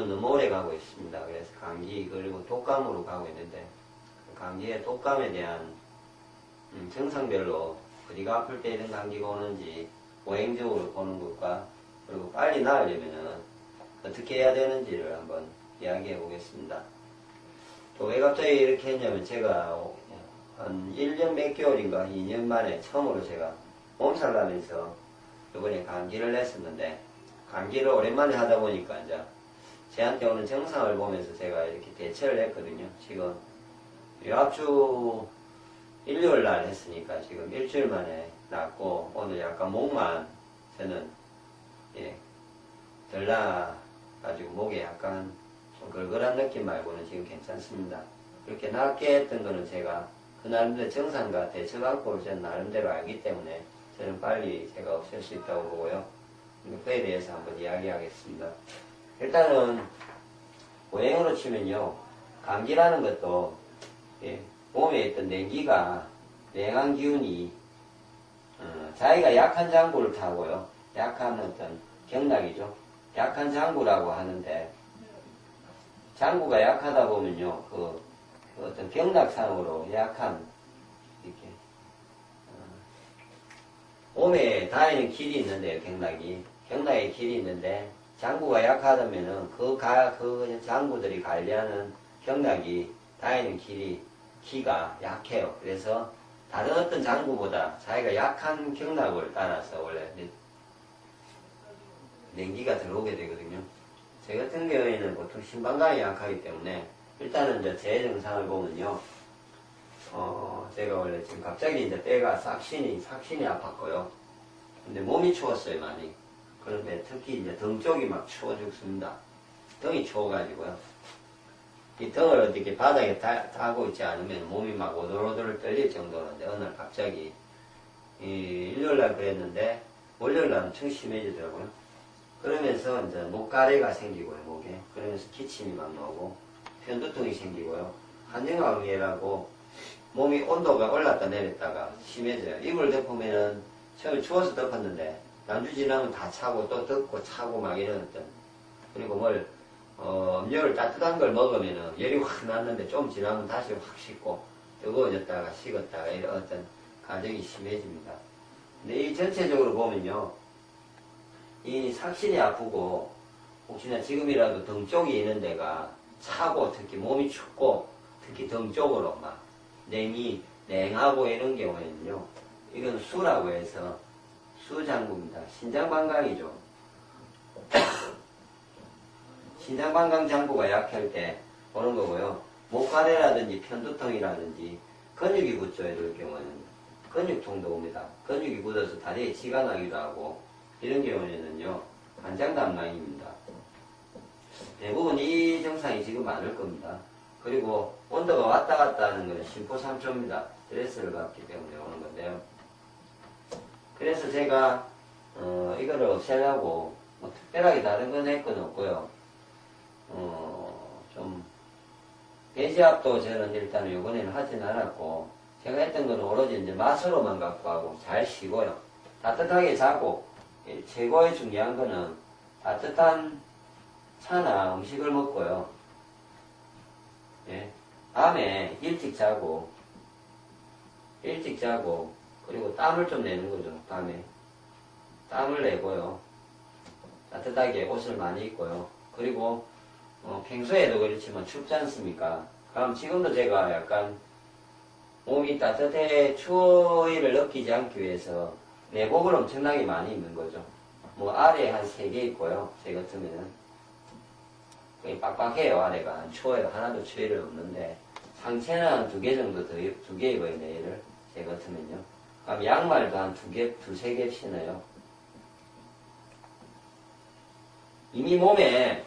감기는 너무 오래 가고 있습니다. 그래서 감기 그리고 독감으로 가고 있는데 감기에 독감에 대한 증상별로 어디가 아플 때 이런 감기가 오는지 보행적으로 보는 것과 그리고 빨리 나으려면은 어떻게 해야 되는지를 한번 이야기해 보겠습니다. 또 왜 갑자기 이렇게 했냐면 제가 한 1년 몇 개월인가 2년 만에 처음으로 제가 몸살 나면서 이번에 감기를 냈었는데 감기를 오랜만에 하다 보니까 이제 저한테 오는 증상을 보면서 제가 이렇게 대처를 했거든요. 지금 요압주 일요일 날 했으니까 지금 일주일 만에 낫고 오늘 약간 목만 저는 덜 나가지고 목에 약간 좀 걸걸한 느낌 말고는 지금 괜찮습니다. 그렇게 낫게 했던 거는 제가 그 나름대로 정상과 대처방법을 저는 나름대로 알기 때문에 저는 빨리 제가 없앨 수 있다고 보고요. 그에 대해서 한번 이야기하겠습니다. 일단은 보행으로 치면요, 감기라는 것도 몸에 있던 냉기가 냉한 기운이 자기가 약한 장구를 타고요, 약한 어떤 경락이죠. 약한 장구라고 하는데 장구가 약하다 보면요, 그 어떤 경락상으로 약한 이렇게 몸에 닿이는 길이 있는데요, 경락의 길이 있는데 장구가 약하다면은 그 장구들이 관리하는 경락이 닿이는 키가 약해요. 그래서 다른 어떤 장구보다 자기가 약한 경락을 따라서 원래 냉기가 들어오게 되거든요. 제 같은 경우에는 보통 심방광이 약하기 때문에 일단은 이제 제 증상을 보면요, 제가 원래 지금 갑자기 이제 뼈가 삭신이 아팠고요. 근데 몸이 추웠어요, 많이. 그런데 특히 이제 등 쪽이 막 추워 죽습니다. 등이 추워가지고요. 이 등을 어떻게 바닥에 타고 있지 않으면 몸이 막 오돌오돌 떨릴 정도인데, 어느 날 갑자기, 일요일날 그랬는데, 월요일날 엄청 심해지더라고요. 그러면서 이제 목가래가 생기고요, 목에. 그러면서 기침이 막 나오고, 편두통이 생기고요. 한증왕이라고 몸이 온도가 올랐다 내렸다가 심해져요. 이불 덮으면은 처음에 추워서 덮었는데, 난주 지나면 다 차고 또 덮고 차고 막 이런 어떤, 그리고 음료를 따뜻한 걸 먹으면은 열이 확 났는데 좀 지나면 다시 확 식고 뜨거워졌다가 식었다가 이런 어떤 과정이 심해집니다. 근데 이 전체적으로 보면요, 이 삭신이 아프고 혹시나 지금이라도 등 쪽이 있는 데가 차고 특히 몸이 춥고 특히 등 쪽으로 막 냉하고 이런 경우에는요, 이건 수라고 해서 수장구입니다. 신장방광이죠. 신장방광 장구가 약할 때 보는 거고요. 목가래라든지 편두통이라든지 근육이 굳죠. 이럴 경우에는 근육통도 옵니다. 근육이 굳어서 다리에 지가 나기도 하고 이런 경우에는요, 간장담낭입니다. 대부분 이 증상이 지금 많을 겁니다. 그리고 온도가 왔다 갔다 하는 것은 심포삼초입니다. 스트레스를 받기 때문에 오는 건데요. 그래서 제가 이거를 없애려고 특별하게 다른 건 할 건 없고요. 좀 배지압도 저는 일단 이번에는 하진 않았고, 제가 했던 건 오로지 이제 맛으로만 갖고 하고 잘 쉬고요. 따뜻하게 자고, 최고의 중요한 거는 따뜻한 차나 음식을 먹고요. 밤에 일찍 자고 그리고 땀을 좀 내는 거죠. 밤에 땀을 내고요. 따뜻하게 옷을 많이 입고요. 그리고 평소에도 그렇지만 춥지 않습니까? 그럼 지금도 제가 약간 몸이 따뜻해 추위를 느끼지 않기 위해서 내복을 엄청나게 많이 입는 거죠. 아래 한 3개 있고요. 제 같으면은 거의 빡빡해요. 아래가 안 추워요. 하나도 추위를 없는데 상체는 한 2개 정도 더 2개 입어요. 내일을 제 같으면요. 그럼 양말도 한 2개, 2~3개 신어요. 이미 몸에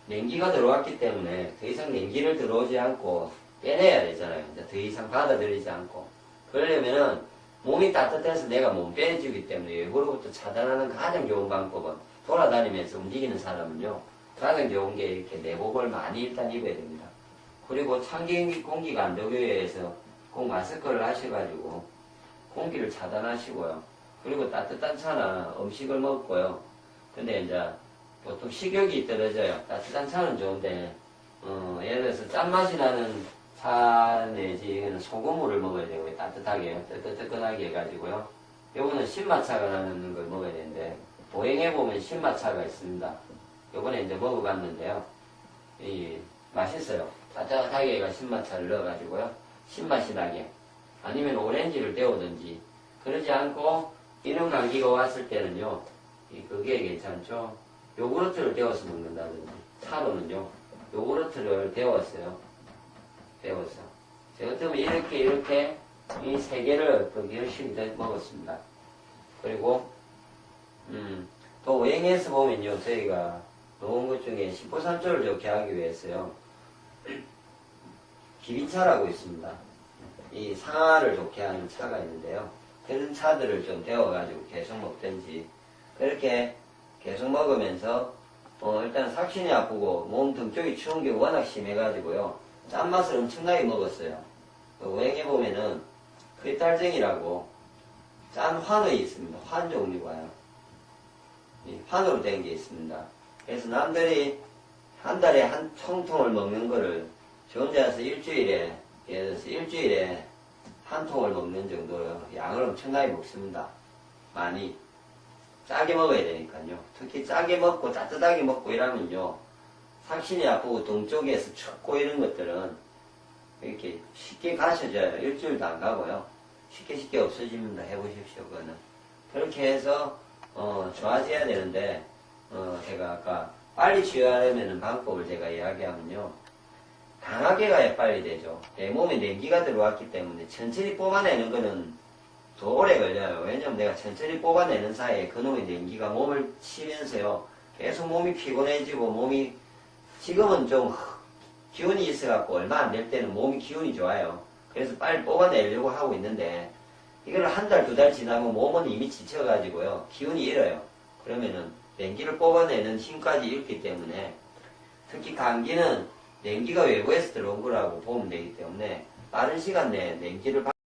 냉기가 들어왔기 때문에 더 이상 냉기를 들어오지 않고 빼내야 되잖아요. 이제 더 이상 받아들이지 않고. 그러려면은 몸이 따뜻해서 내가 몸 빼주기 때문에 외부로부터 차단하는 가장 좋은 방법은 돌아다니면서 움직이는 사람은요, 가장 좋은 게 이렇게 내복을 많이 일단 입어야 됩니다. 그리고 찬 공기가 안 들어오기 위해서 꼭 마스크를 하셔가지고 공기를 차단하시고요. 그리고 따뜻한 차나 음식을 먹고요. 근데 이제 보통 식욕이 떨어져요. 따뜻한 차는 좋은데, 예를 들어서 짠맛이 나는 차 내지 소금물을 먹어야 되고요. 따뜻하게, 뜨끈뜨끈하게 해가지고요. 요거는 신맛차가 나는 걸 먹어야 되는데, 보행해 보면 신맛차가 있습니다. 요번에 이제 먹어봤는데요. 맛있어요. 따뜻하게 해가 신맛차를 넣어가지고요. 신맛이 나게. 아니면 오렌지를 데우든지. 그러지 않고, 이런 감기가 왔을 때는요, 그게 괜찮죠. 요구르트를 데워서 먹는다든지. 차로는요, 요구르트를 데웠어요. 제가 때문에 이렇게, 이 세 개를 또 열심히 먹었습니다. 그리고, 또 오행에서 보면요, 저희가 놓은 것 중에 식보산조를 좋게 하기 위해서요, 기빈차라고 있습니다. 이 상아를 좋게 하는 차가 있는데요. 그런 차들을 좀 데워가지고 계속 먹든지, 그렇게 계속 먹으면서, 일단 삭신이 아프고, 몸 등 쪽이 추운 게 워낙 심해가지고요, 짠맛을 엄청나게 먹었어요. 오행에 보면은, 크리탈쟁이라고, 짠 환의 있습니다. 환 종류가요. 환으로 된 게 있습니다. 그래서 남들이 한 달에 한 통을 먹는 거를 저 혼자서 일주일에, 예를 들어서 일주일에 한 통을 먹는 정도로 양을 엄청나게 먹습니다. 많이. 짜게 먹어야 되니까요. 특히 짜게 먹고 따뜻하게 먹고 이러면요. 삭신이 아프고 등 쪽에서 춥고 이런 것들은 이렇게 쉽게 가셔져요. 일주일도 안 가고요. 쉽게 없어집니다. 해보십시오. 그거는. 그렇게 해서 좋아져야 되는데 제가 아까 빨리 치유하려면 방법을 제가 이야기하면요. 강하게 가야 빨리 되죠. 내 몸에 냉기가 들어왔기 때문에 천천히 뽑아내는 거는 더 오래 걸려요. 왜냐면 내가 천천히 뽑아내는 사이에 그놈의 냉기가 몸을 치면서요. 계속 몸이 피곤해지고 몸이 지금은 좀 기운이 있어갖고 얼마 안 될 때는 몸이 기운이 좋아요. 그래서 빨리 뽑아내려고 하고 있는데 이걸 한 달, 두 달 지나면 몸은 이미 지쳐가지고요. 기운이 잃어요. 그러면은 냉기를 뽑아내는 힘까지 잃기 때문에 특히 감기는 냉기가 외부에서 들어온 거라고 보면 되기 때문에 빠른 시간 내에 냉기를